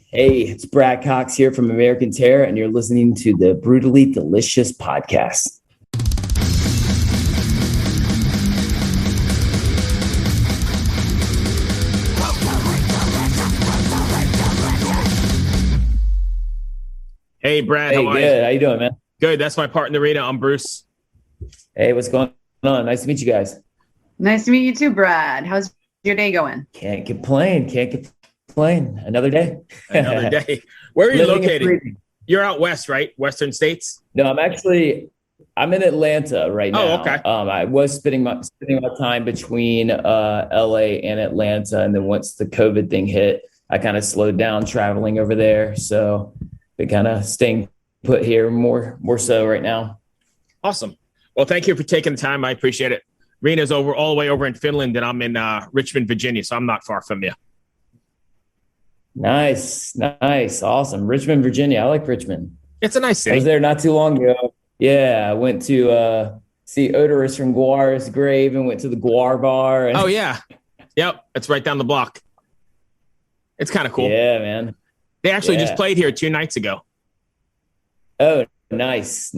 Hey, it's Brad Cox here from American Terror, and you're listening to the Brutally Delicious podcast. Hey, Brad. Hey, how are good. you? How you doing, man? Good. That's my partner, Riina. I'm Bruce. Hey, what's going on? Nice to meet you guys. Nice to meet you too, Brad. How's your day going? Can't complain. Another day. Another day. Where are you Living and located? breathing. You're out west, right? Western states? No, I'm in Atlanta right now. Oh, okay. I was spending my time between LA and Atlanta, and then once the COVID thing hit, I kind of slowed down traveling over there. So been kind of staying put here more so right now. Awesome. Well, thank you for taking the time. I appreciate it. Reena's all the way over in Finland, and I'm in Richmond, Virginia, so I'm not far from you. Nice. Awesome. Richmond, Virginia. I like Richmond. It's a nice I was city. there not too long ago. Yeah, I went to see Odorous from Guar's grave and went to the Guar bar. And Oh, yeah. Yep. It's right down the block. It's kind of cool. Yeah, man. They actually just Yeah. played here 2 nights ago. Oh, nice.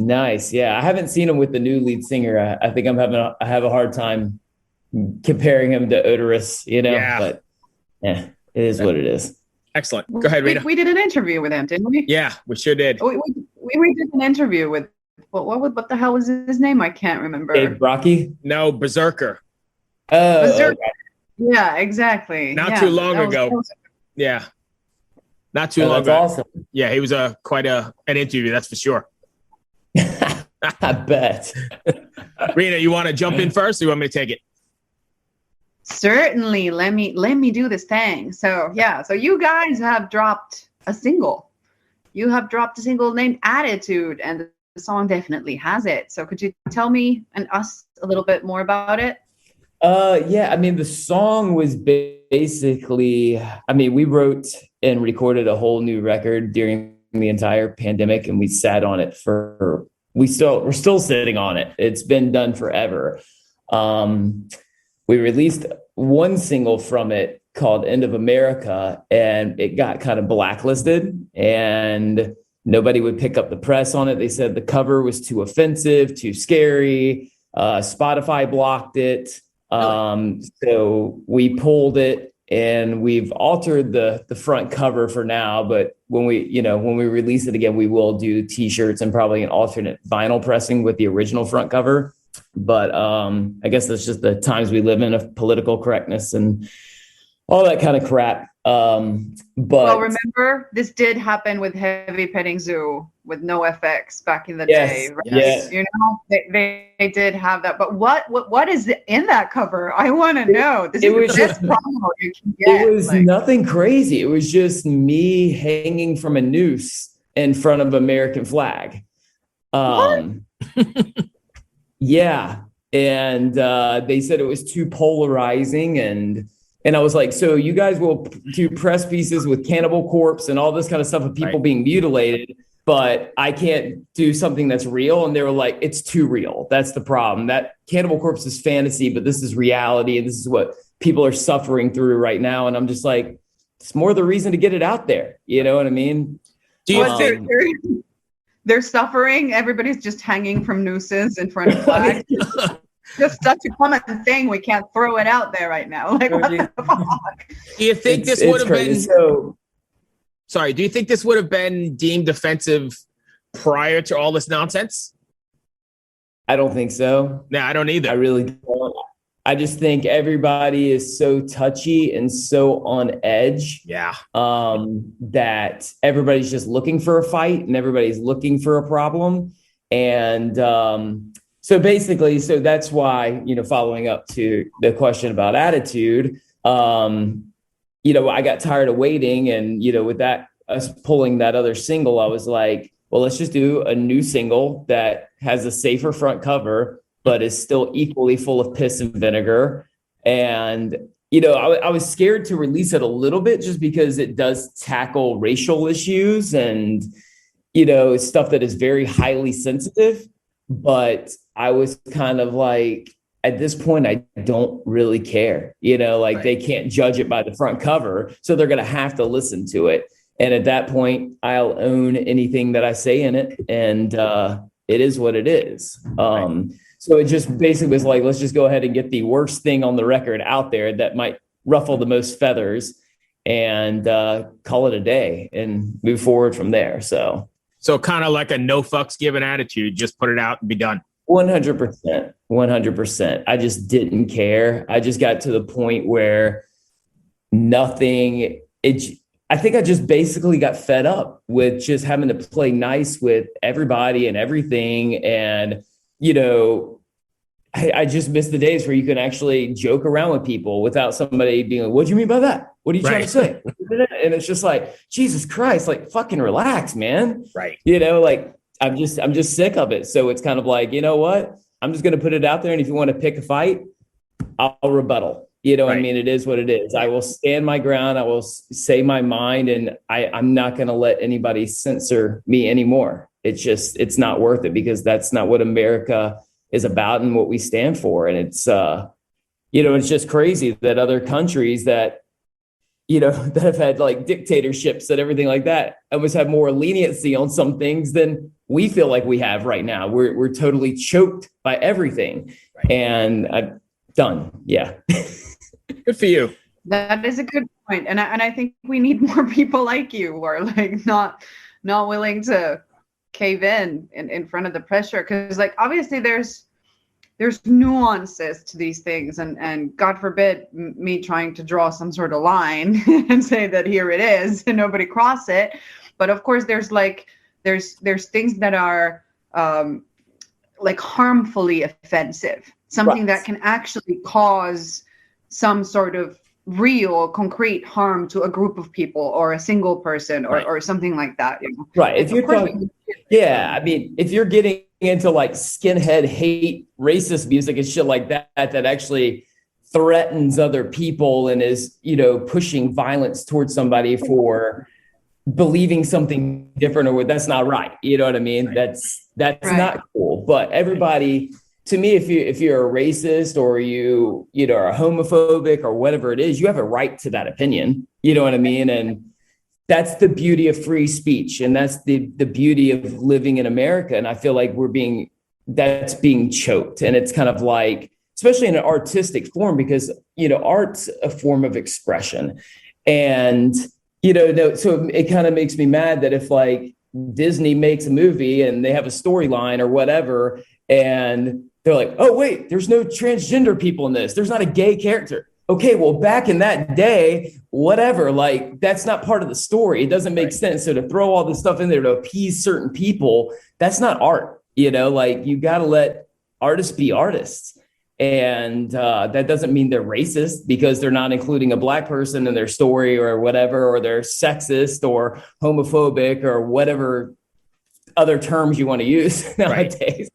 Yeah, I haven't seen him with the new lead singer. I think I have a hard time comparing him to Odorous, Yeah. But yeah, it is what it is. Excellent. Go ahead, Riina. We did an interview with him, didn't we? Yeah, we sure did. We did an interview with what the hell was his name? I can't remember. Dave Brocky? No, Berserker. Oh, Berserker. okay. Yeah, exactly. Not Yeah, too long that was- ago. that was- Yeah. Not too Oh, long that's ago. awesome. Yeah, he was quite an interview, that's for sure. I bet. Riina, you want to jump in first or you want me to take it? Certainly. Let me do this thing. So you guys have dropped a single. You have dropped a single named Attitude, and the song definitely has it. So could you tell me and us a little bit more about it? Yeah, I mean, the song was basically, we wrote and recorded a whole new record during the entire pandemic, and we sat on it we're still sitting on it. It's been done forever. We released one single from it called End of America, and it got kind of blacklisted, and nobody would pick up the press on it. They said the cover was too offensive, too scary. Spotify blocked it. So we pulled it, and we've altered the front cover for now. But when we release it again, we will do t-shirts and probably an alternate vinyl pressing with the original front cover. But I guess that's just the times we live in, of political correctness and all that kind of crap. But remember, this did happen with Heavy Petting Zoo with no FX back in the Yes, day. Right? yes. You know, they did have that. But what is in that cover? I want to know. This it is was the best just- promo you can get. it was nothing crazy. It was just me hanging from a noose in front of American flag. Yeah. And they said it was too polarizing, and I was like, so you guys will do press pieces with Cannibal Corpse and all this kind of stuff of people being mutilated, but I can't do something that's real. And they were like, it's too real. That's the problem. That Cannibal Corpse is fantasy, but this is reality. And this is what people are suffering through right now. And I'm just like, it's more the reason to get it out there. You know what I mean? Do you think they're suffering? Everybody's just hanging from nooses in front of flags. Just such a common thing. We can't throw it out there right now. Like, what the fuck? Do you think this would have been? Sorry. Do you think this would have been deemed offensive prior to all this nonsense? I don't think so. No, I don't either. I really don't. I just think everybody is so touchy and so on edge. Yeah. That everybody's just looking for a fight and everybody's looking for a problem. And so that's why, following up to the question about Attitude, I got tired of waiting, and, with that, us pulling that other single, I was like, well, let's just do a new single that has a safer front cover, but is still equally full of piss and vinegar. And, I was scared to release it a little bit just because it does tackle racial issues and, stuff that is very highly sensitive. But I was kind of like, at this point, I don't really care, They can't judge it by the front cover. So they're going to have to listen to it. And at that point, I'll own anything that I say in it. And it is what it is. So it just basically was like, let's just go ahead and get the worst thing on the record out there that might ruffle the most feathers and call it a day and move forward from there. So kind of like a no fucks given attitude, just put it out and be done. 100%. 100%. I just didn't care. I just got to the point where I think I just basically got fed up with just having to play nice with everybody and everything. And, you know, I just miss the days where you can actually joke around with people without somebody being like, what do you mean by that? What are you trying to say? And it's just like, Jesus Christ, like fucking relax, man. Right. You know, like I'm just sick of it. So it's kind of like, you know what? I'm just going to put it out there. And if you want to pick a fight, I'll rebuttal. You know, I mean, it is what it is. I will stand my ground. I will say my mind, and I'm not going to let anybody censor me anymore. It's not worth it, because that's not what America is about and what we stand for. And it's, you know, it's just crazy that other countries that, you know, that have had like dictatorships and everything like that almost have more leniency on some things than we feel like we have right now. We're totally choked by everything. And I'm done. Yeah. Good for you. That is a good point. And I think we need more people like you who are like not willing to cave in front of the pressure. Cause like, obviously there's nuances to these things, and God forbid me trying to draw some sort of line and say that here it is and nobody cross it. But of course there's things that are like harmfully offensive, something that can actually cause some sort of real concrete harm to a group of people or a single person or something like that. You know? Right. If you're talking, I mean, if you're getting into like skinhead hate, racist music and shit like that actually threatens other people and is, you know, pushing violence towards somebody for believing something different, or that's not right. You know what I mean? That's not cool. But everybody, to me, if you're a racist or you know, are homophobic or whatever it is, you have a right to that opinion. You know what I mean? And that's the beauty of free speech. And that's the beauty of living in America. And I feel like that's being choked. And it's kind of like, especially in an artistic form, because, you know, art's a form of expression. And, you know, so it kind of makes me mad that if like Disney makes a movie and they have a storyline or whatever, and they're like, oh, wait, there's no transgender people in this. There's not a gay character. Okay, well, back in that day, whatever, like that's not part of the story. It doesn't make sense. So to throw all this stuff in there to appease certain people, that's not art. You know, like you got to let artists be artists. And that doesn't mean they're racist because they're not including a Black person in their story or whatever, or they're sexist or homophobic or whatever other terms you want to use nowadays.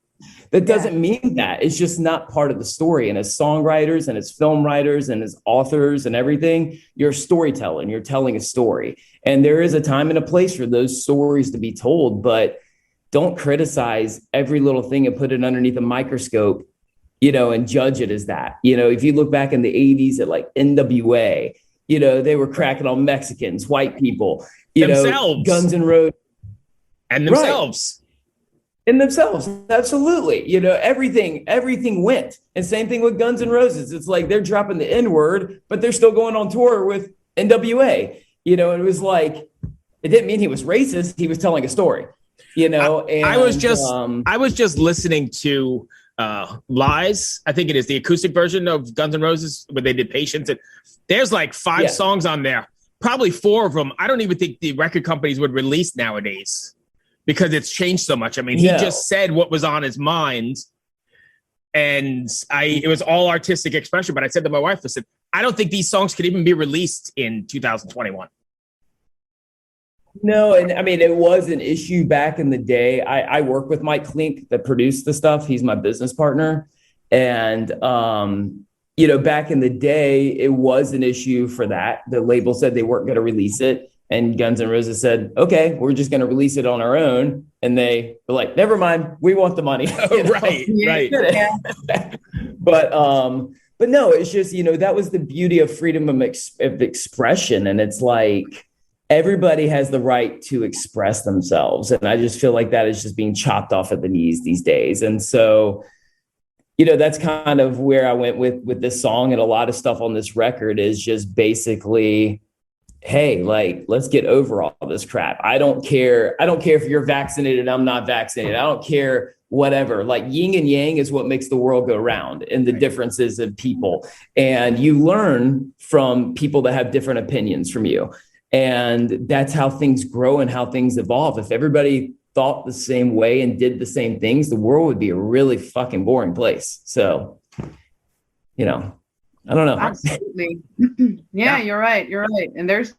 That doesn't mean that. It's just not part of the story. And as songwriters and as film writers and as authors and everything, you're a storyteller and you're telling a story. And there is a time and a place for those stories to be told, but don't criticize every little thing and put it underneath a microscope, you know, and judge it as that. You know, if you look back in the 80s at like NWA, you know, they were cracking on Mexicans, white people, you know, Guns N' Roses. And themselves. Right. In themselves, absolutely. You know, everything went. And same thing with Guns N' Roses. It's like they're dropping the N-word, but they're still going on tour with NWA. You know, it was like, it didn't mean he was racist. He was telling a story, you know. I was just listening to Lies. I think it is the acoustic version of Guns N' Roses where they did Patience. And there's like 5 songs on there. Probably 4 of them I don't even think the record companies would release nowadays, because it's changed so much. I mean, he just said what was on his mind, and it was all artistic expression. But I said to my wife, listen, I don't think these songs could even be released in 2021. No, and I mean, it was an issue back in the day. I work with Mike Klink that produced the stuff. He's my business partner. And, you know, back in the day, it was an issue for that. The label said they weren't going to release it. And Guns N' Roses said, okay, we're just going to release it on our own. And they were like, never mind, we want the money. Right. But no, it's just, you know, that was the beauty of freedom of expression. And it's like, everybody has the right to express themselves. And I just feel like that is just being chopped off at the knees these days. And so, that's kind of where I went with this song, and a lot of stuff on this record is just basically, hey, like, let's get over all this crap. I don't care if you're vaccinated and I'm not vaccinated. I don't care, whatever. Like, yin and yang is what makes the world go round, and the differences of people. And you learn from people that have different opinions from you. And that's how things grow and how things evolve. If everybody thought the same way and did the same things, the world would be a really fucking boring place. So, I don't know. Absolutely. Yeah, you're right. And there's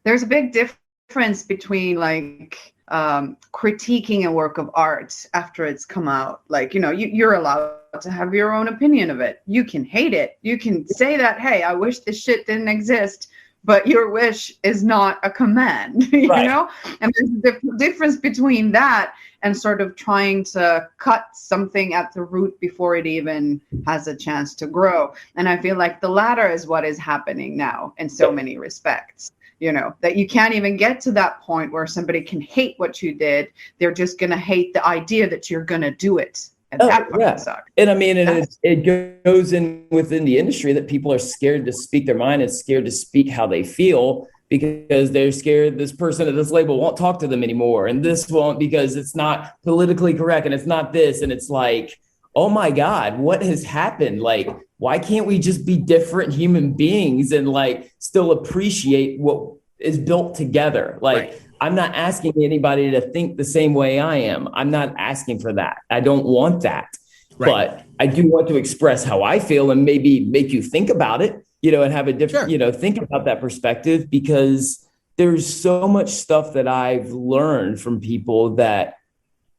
a big difference between like critiquing a work of art after it's come out. Like, you're allowed to have your own opinion of it. You can hate it. You can say that, hey, I wish this shit didn't exist, but your wish is not a command, you know? And there's a difference between that and sort of trying to cut something at the root before it even has a chance to grow. And I feel like the latter is what is happening now in so many respects, that you can't even get to that point where somebody can hate what you did. They're just going to hate the idea that you're going to do it. And that fucking sucks. And I mean, it goes in within the industry that people are scared to speak their mind and scared to speak how they feel, because they're scared this person at this label won't talk to them anymore. And this won't, because it's not politically correct and it's not this. And it's like, oh my God, what has happened? Like, why can't we just be different human beings and like still appreciate what is built together? Like, I'm not asking anybody to think the same way I am. I'm not asking for that. I don't want that. But I do want to express how I feel and maybe make you think about it, and have a different, think about that perspective, because there's so much stuff that I've learned from people that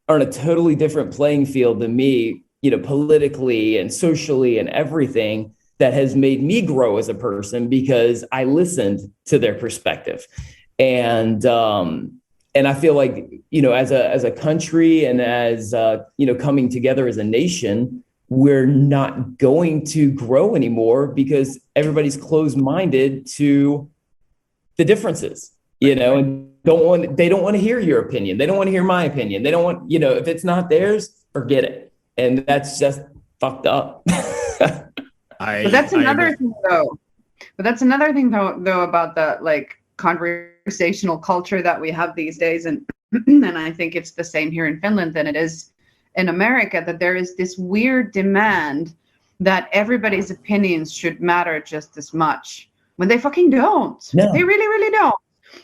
are on a totally different playing field than me, politically and socially and everything, that has made me grow as a person because I listened to their perspective. And I feel like, as a country and as, coming together as a nation, we're not going to grow anymore because everybody's closed-minded to the differences, and they don't want to hear your opinion. They don't want to hear my opinion. They don't want, if it's not theirs, forget it. And that's just fucked up. But that's another thing though. But that's another thing though about the like conversational culture that we have these days, and I think it's the same here in Finland than it is in America, that there is this weird demand that everybody's opinions should matter just as much when they fucking don't. No. They really, really don't.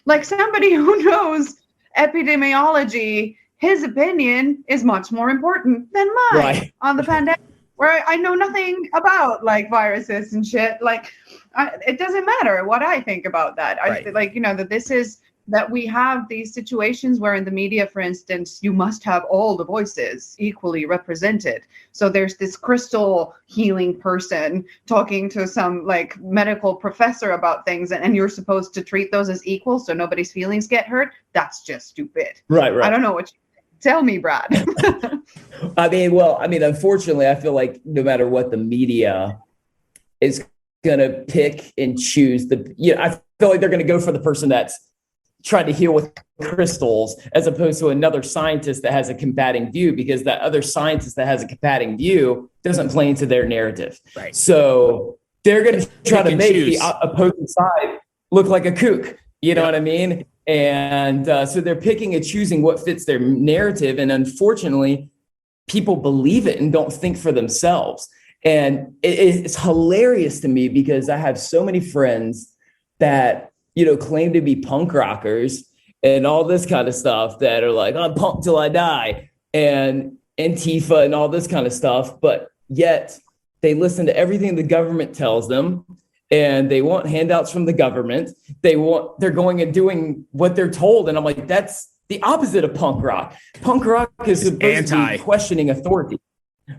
Like, somebody who knows epidemiology, his opinion is much more important than mine on the pandemic, where I know nothing about like viruses and shit. Like, it doesn't matter what I think about that. I like, that this is, that we have these situations where in the media, for instance, you must have all the voices equally represented. So there's this crystal healing person talking to some like medical professor about things, and you're supposed to treat those as equal so nobody's feelings get hurt. That's just stupid. Right. I don't know what you tell me, Brad. I mean, unfortunately, I feel like no matter what, the media is going to pick and choose I feel like they're going to go for the person that's trying to heal with crystals, as opposed to another scientist that has a combating view, because that other scientist that has a combating view doesn't play into their narrative. Right. So they're going to try to make the opposing side look like a kook. You know what I mean? And so they're picking and choosing what fits their narrative. And unfortunately, people believe it and don't think for themselves. And it's hilarious to me, because I have so many friends that, claim to be punk rockers and all this kind of stuff, that are like, I'm punk till I die, and Antifa and all this kind of stuff. But yet they listen to everything the government tells them, and they want handouts from the government. They're going and doing what they're told. And I'm like, that's the opposite of punk rock. Punk rock is supposed to be questioning authority.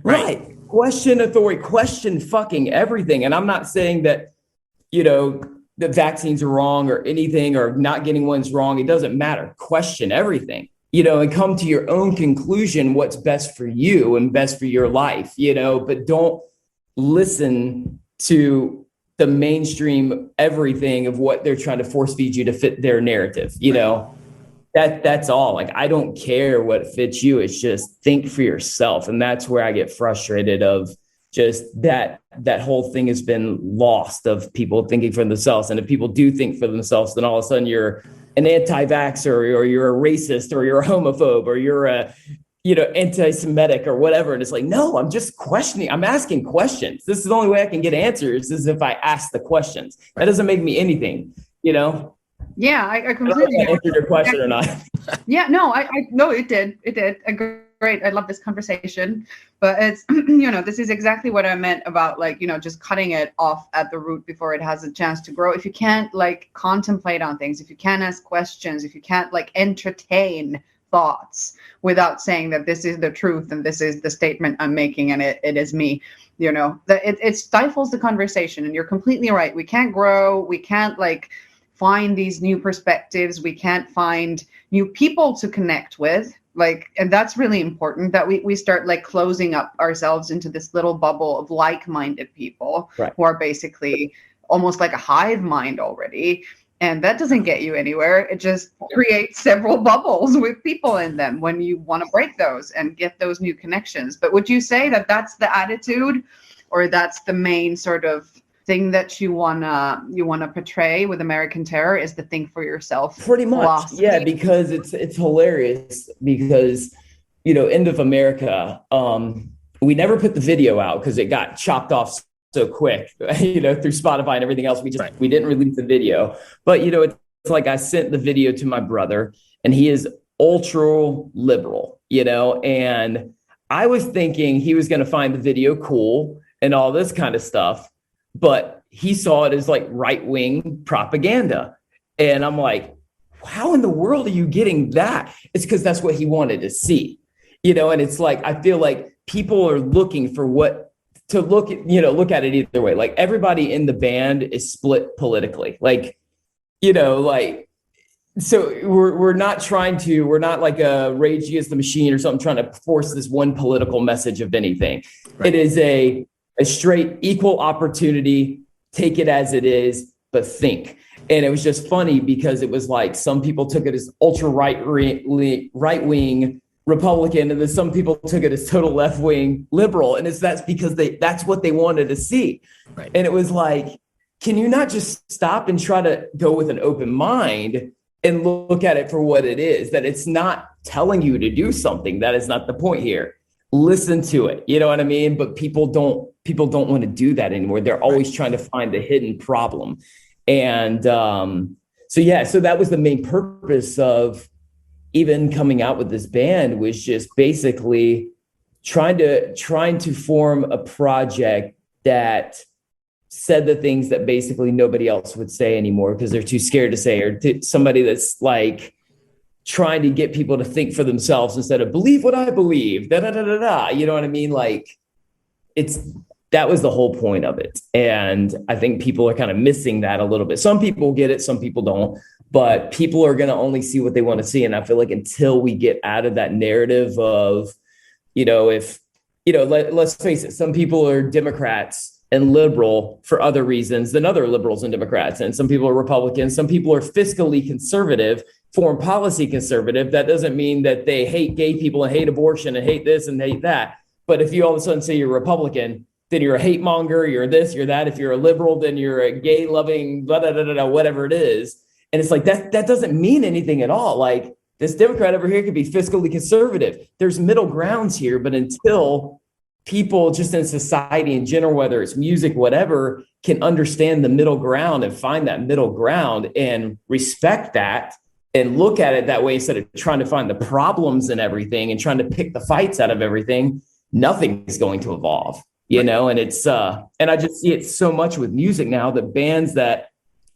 Right. Question authority, question fucking everything. And I'm not saying that, the vaccines are wrong or anything, or not getting one's wrong. It doesn't matter. Question everything, and come to your own conclusion, what's best for you and best for your life, but don't listen to the mainstream everything of what they're trying to force feed you to fit their narrative, you know. That's all. Like, I don't care what fits you. It's just think for yourself. And that's where I get frustrated of just that whole thing has been lost of people thinking for themselves. And if people do think for themselves, then all of a sudden you're an anti-vaxxer, or you're a racist, or you're a homophobe, or you're a, you know, anti-Semitic or whatever. And it's like, no, I'm just questioning. I'm asking questions. This is the only way I can get answers, is if I ask the questions. That doesn't make me anything, you know? Yeah, I completely answered your question or not. Yeah, no, I no, it did. Great. I love this conversation, but it's, you know, this is exactly what I meant about, like, you know, just cutting it off at the root before it has a chance to grow. If you can't like contemplate on things, if you can't ask questions, if you can't like entertain thoughts without saying that this is the truth and this is the statement I'm making and it is me, you know, that it stifles the conversation. And you're completely right. We can't grow. We can't like find these new perspectives. We can't find new people to connect with. Like, and that's really important, that we start like closing up ourselves into this little bubble of like-minded people, right, who are basically almost like a hive mind already. And that doesn't get you anywhere. It just creates several bubbles with people in them when you want to break those and get those new connections. But would you say that that's the attitude, or that's the main sort of thing that you wanna portray with American Terror, is the think for yourself? Pretty much, philosophy? Yeah, because it's hilarious because, you know, End of America, we never put the video out because it got chopped off so quick, you know, through Spotify and everything else. We didn't release the video, but you know, it's like I sent the video to my brother, and he is ultra liberal, you know, and I was thinking he was going to find the video cool and all this kind of stuff. But he saw it as like right-wing propaganda. And I'm like, how in the world are you getting that? It's because that's what he wanted to see, you know? And it's like, I feel like people are looking for what to look at, you know, look at it either way. Like, everybody in the band is split politically. Like, you know, like, so we're not like a Rage Against the Machine or something trying to force this one political message of anything. Right. It is a straight equal opportunity, take it as it is, but think. And it was just funny because it was like some people took it as ultra right-wing Republican, and then some people took it as total left-wing liberal. And that's because that's what they wanted to see. Right. And it was like, can you not just stop and try to go with an open mind and look at it for what it is? That it's not telling you to do something. That is not the point here. Listen to it. You know what I mean? But people don't want to do that anymore. They're always trying to find the hidden problem. And so that was the main purpose of even coming out with this band, was just basically trying to form a project that said the things that basically nobody else would say anymore because they're too scared to say, or somebody that's like trying to get people to think for themselves instead of believe what I believe, you know what I mean? Like, that was the whole point of it. And I think people are kind of missing that a little bit. Some people get it, some people don't, but people are going to only see what they want to see. And I feel like until we get out of that narrative of, you know, if, you know, let's face it, some people are Democrats and liberal for other reasons than other liberals and Democrats. And some people are Republicans. Some people are fiscally conservative, foreign policy conservative. That doesn't mean that they hate gay people and hate abortion and hate this and hate that. But if you all of a sudden say you're Republican, then you're a hate monger, you're this, you're that. If you're a liberal, then you're a gay loving, whatever it is. And it's like, that doesn't mean anything at all. Like, this Democrat over here could be fiscally conservative. There's middle grounds here, but until people just in society in general, whether it's music, whatever, can understand the middle ground and find that middle ground and respect that and look at it that way, instead of trying to find the problems in everything and trying to pick the fights out of everything, nothing is going to evolve, you know? And it's, and I just see it so much with music now, that bands that,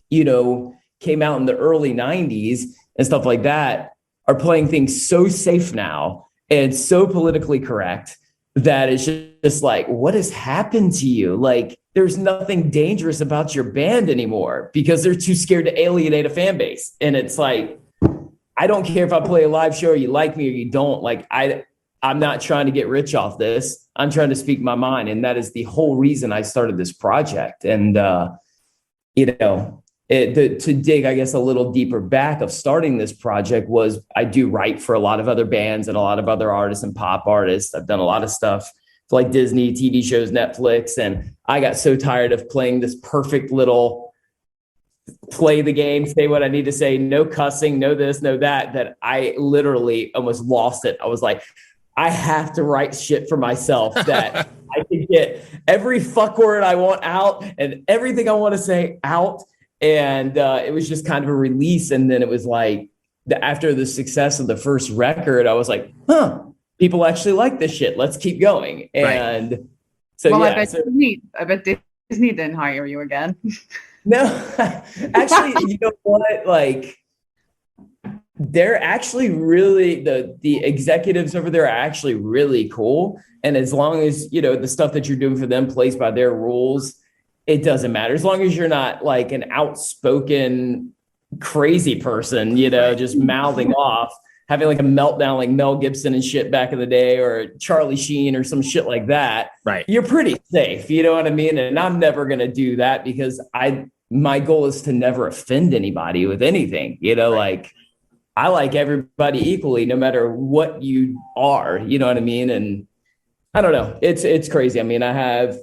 you know, came out in the early 90s and stuff like that are playing things so safe now and so politically correct that it's just like, what has happened to you? Like, there's nothing dangerous about your band anymore because they're too scared to alienate a fan base. And it's like, I don't care if I play a live show or you like me or you don't. Like, I'm not trying to get rich off this. I'm trying to speak my mind. And that is the whole reason I started this project. And to dig, I guess, a little deeper back of starting this project was I do write for a lot of other bands and a lot of other artists and pop artists. I've done a lot of stuff for like Disney, TV shows, Netflix. And I got so tired of playing this perfect little play the game, say what I need to say, no cussing, no this, no that I literally almost lost it. I was like, I have to write shit for myself that I can get every fuck word I want out and everything I want to say out. And it was just kind of a release. And then it was like, after the success of the first record, I was like, people actually like this shit. Let's keep going. And right. So, well, yeah. I bet Disney didn't hire you again. No, actually, you know what? Like, they're actually really, the executives over there are actually really cool. And as long as, the stuff that you're doing for them plays by their rules, it doesn't matter. As long as you're not like an outspoken, crazy person, just mouthing off, having like a meltdown like Mel Gibson and shit back in the day, or Charlie Sheen or some shit like that. Right. You're pretty safe. You know what I mean? And I'm never going to do that because my goal is to never offend anybody with anything, right. Like I like everybody equally, no matter what you are, you know what I mean? And I don't know. It's crazy. I mean, I have,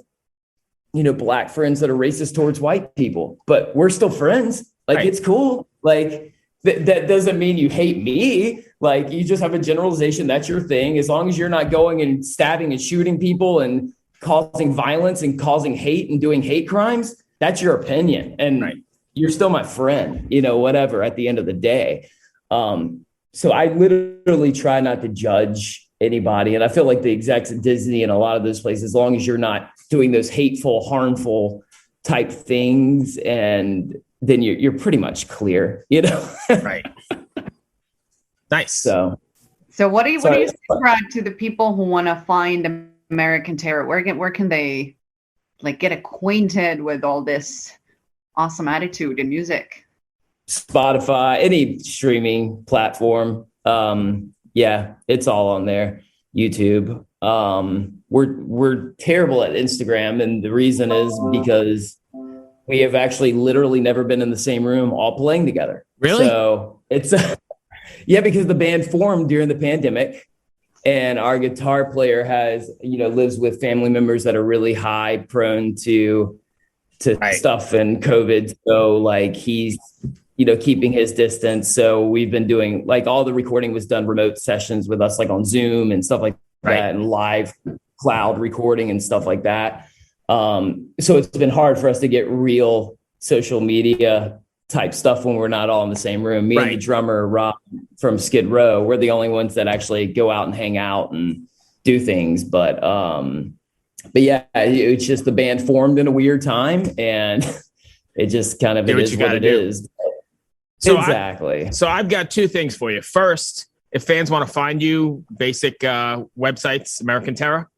black friends that are racist towards white people, but we're still friends. Like, right. It's cool. Like that doesn't mean you hate me. Like, you just have a generalization. That's your thing. As long as you're not going and stabbing and shooting people and causing violence and causing hate and doing hate crimes, that's your opinion. And right. You're still my friend, whatever, at the end of the day. So I literally try not to judge anybody. And I feel like the execs at Disney and a lot of those places, as long as you're not doing those hateful, harmful type things, and then you're pretty much clear, Right. Nice. So what do you subscribe to the people who want to find American Terror? Where can they like get acquainted with all this awesome attitude and music? Spotify, any streaming platform. Yeah, it's all on there. YouTube. We're terrible at Instagram, and the reason is because we have actually literally never been in the same room all playing together. Really? So it's yeah, because the band formed during the pandemic, and our guitar player has lives with family members that are really high prone to right. stuff and COVID. So like he's keeping his distance. So we've been doing like all the recording was done remote sessions with us, like on Zoom and stuff like right. that, and live cloud recording and stuff like that. So it's been hard for us to get real social media type stuff when we're not all in the same room. Me right. and the drummer, Rob from Skid Row, we're the only ones that actually go out and hang out and do things. But yeah, it's just the band formed in a weird time, and it just kind of, it is what it is. So exactly. So I've got two things for you. First, if fans want to find you, basic websites, American Terror.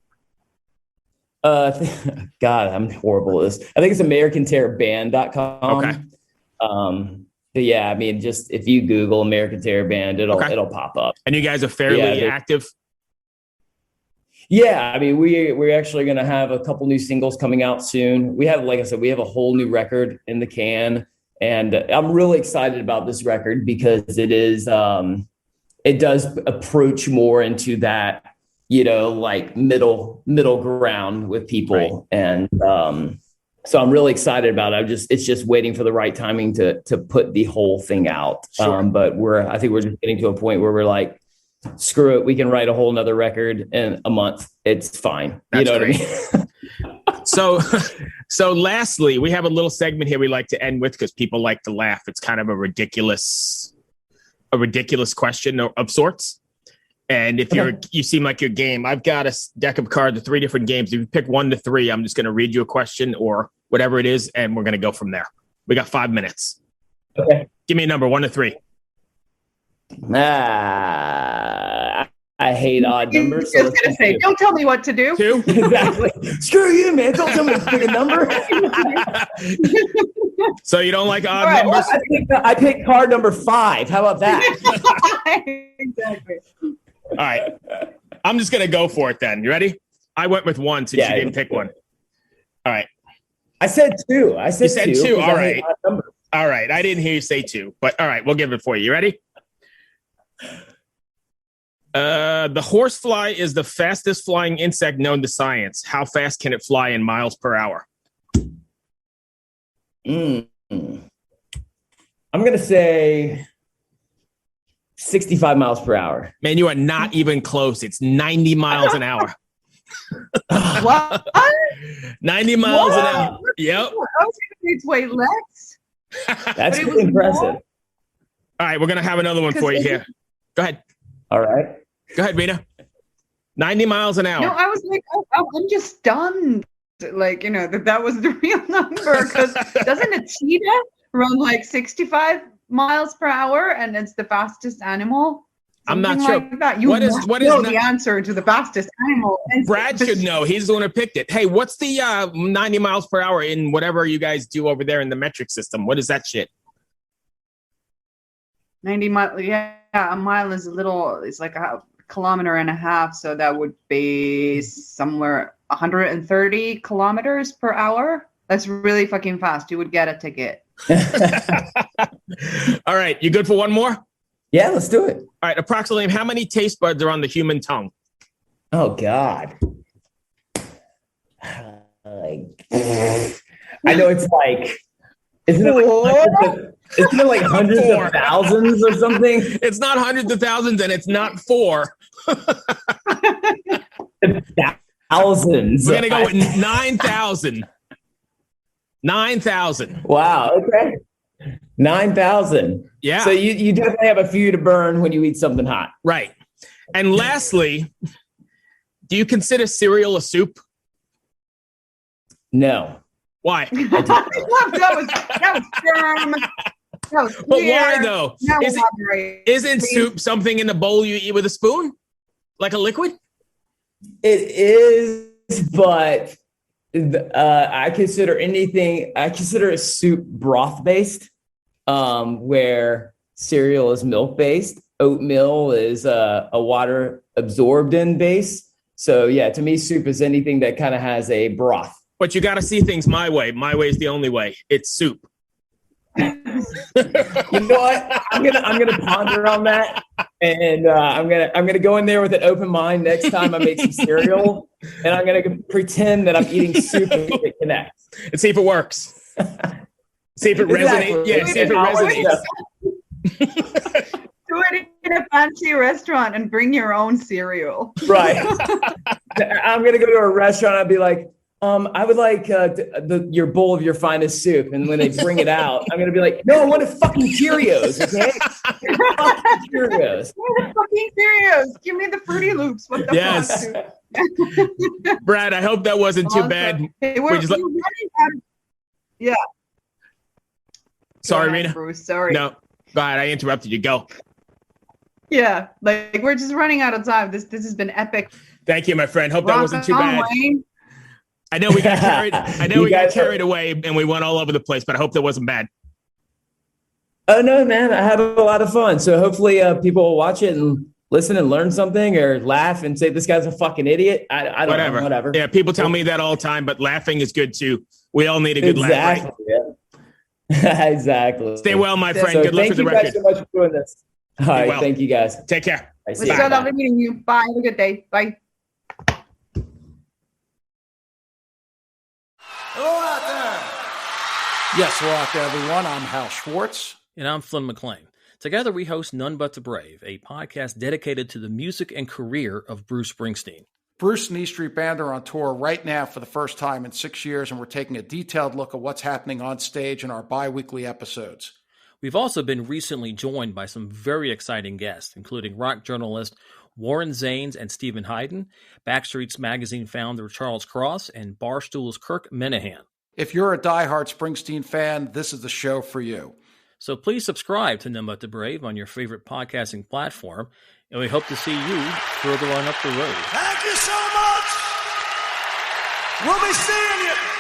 God, I'm horrible at this. I think it's AmericanTerrorBand.com. Okay. But yeah, I mean, just if you Google American Terror Band, it'll pop up. And you guys are fairly active. Yeah, I mean, we're actually going to have a couple new singles coming out soon. We have, like I said, we have a whole new record in the can. And I'm really excited about this record because it is, it does approach more into that, like middle ground with people. Right. And so I'm really excited about it. It's just waiting for the right timing to put the whole thing out. Sure. But I think we're just getting to a point where we're like, screw it, we can write a whole nother record in a month. It's fine. That's what great. I mean? So lastly, we have a little segment here we like to end with because people like to laugh. It's kind of a ridiculous question of sorts. And if you seem like you're game, I've got a deck of cards of 3 different games. If you pick 1 to 3, I'm just going to read you a question or whatever it is, and we're going to go from there. We got 5 minutes. Okay. Give me a number, 1 to 3. I hate odd numbers. I was going to say, don't tell me what to do. 2? Exactly. Screw you, man. Don't tell me to pick a number. So you don't like odd numbers? I picked card number 5. How about that? Exactly. All right. I'm just going to go for it then. You ready? I went with 1 since you didn't pick 1. All right. I said 2. I said, You said 2. All right. Numbers. All right. I didn't hear you say 2, but all right, we'll give it for you. You ready? The horsefly is the fastest flying insect known to science. How fast can it fly in miles per hour? I'm going to say 65 miles per hour. Man, you are not even close. It's 90 miles an hour. What? 90 miles an hour. Yep. I was going to say it's way less. That's pretty impressive. All right, we're going to have another one for you here. Go ahead. All right. Go ahead, Riina. 90 miles an hour. No, I was like, I'm just stunned. Like, that was the real number. Because doesn't a cheetah run like 65 miles per hour and it's the fastest animal? I'm not Something sure. Like that. You what is the answer to the fastest animal. Brad should know. He's the one who picked it. Hey, what's the 90 miles per hour in whatever you guys do over there in the metric system? What is that shit? 90 miles. Yeah, a mile is it's like a kilometer and a half. So that would be somewhere 130 kilometers per hour. That's really fucking fast. You would get a ticket. All right. You good for one more? Yeah, let's do it. All right. Approximately how many taste buds are on the human tongue? Oh, God. I know it's like, isn't it like hundreds of thousands or something? It's not hundreds of thousands and it's not 4. Thousands. We're going to go with 9,000. 9,000. Wow. Okay. 9,000. Yeah. So you definitely have a few to burn when you eat something hot. Right. And lastly, do you consider cereal a soup? No. Why? that was firm. But why though? Isn't soup something in the bowl you eat with a spoon? Like a liquid? It is, but I consider a soup broth based, where cereal is milk based. Oatmeal is a water absorbed in base. So yeah, to me, soup is anything that kind of has a broth. But you got to see things my way. My way is the only way. It's soup. You know what? I'm gonna ponder on that, and I'm gonna go in there with an open mind next time I make some cereal, and I'm gonna pretend that I'm eating soup and it connects and see if it works. See if it resonates. Yeah, see if it resonates. Do it in a fancy restaurant and bring your own cereal. Right. I'm gonna go to a restaurant. I'll be like, I would like your bowl of your finest soup. And when they bring it out, I'm going to be like, no, I want fucking Cheerios, okay? Fucking Cheerios. Fucking Cheerios. Give me the Fruity Loops. What the fuck? Brad, I hope that wasn't too bad. Hey, yeah. Sorry, Riina. Bruce, sorry. No, go ahead. I interrupted you. Go. Yeah, like we're just running out of time. This has been epic. Thank you, my friend. Hope that wasn't too bad. Wayne. I know we got carried. We got carried away and we went all over the place, but I hope that wasn't bad. Oh no, man! I had a lot of fun. So hopefully, people will watch it and listen and learn something, or laugh and say this guy's a fucking idiot. I don't know. Whatever. Yeah, people tell me that all the time, but laughing is good too. We all need a good laugh, right? Yeah. Exactly. Stay well, my friend. So good luck with the record. Thank you guys so much for doing this. All right, thank you guys. Take care. It's so lovely meeting you. Bye. Have a good day. Bye. Hello out there. Yes, hello out there, everyone. I'm Hal Schwartz. And I'm Flynn McLean. Together we host None But the Brave, a podcast dedicated to the music and career of Bruce Springsteen. Bruce and E Street Band are on tour right now for the first time in 6 years, and we're taking a detailed look at what's happening on stage in our bi-weekly episodes. We've also been recently joined by some very exciting guests, including rock journalist Warren Zanes and Stephen Hayden, Backstreet's Magazine founder Charles Cross, and Barstool's Kirk Minahan. If you're a diehard Springsteen fan, this is the show for you. So please subscribe to None But the Brave on your favorite podcasting platform, and we hope to see you further on up the road. Thank you so much. We'll be seeing you.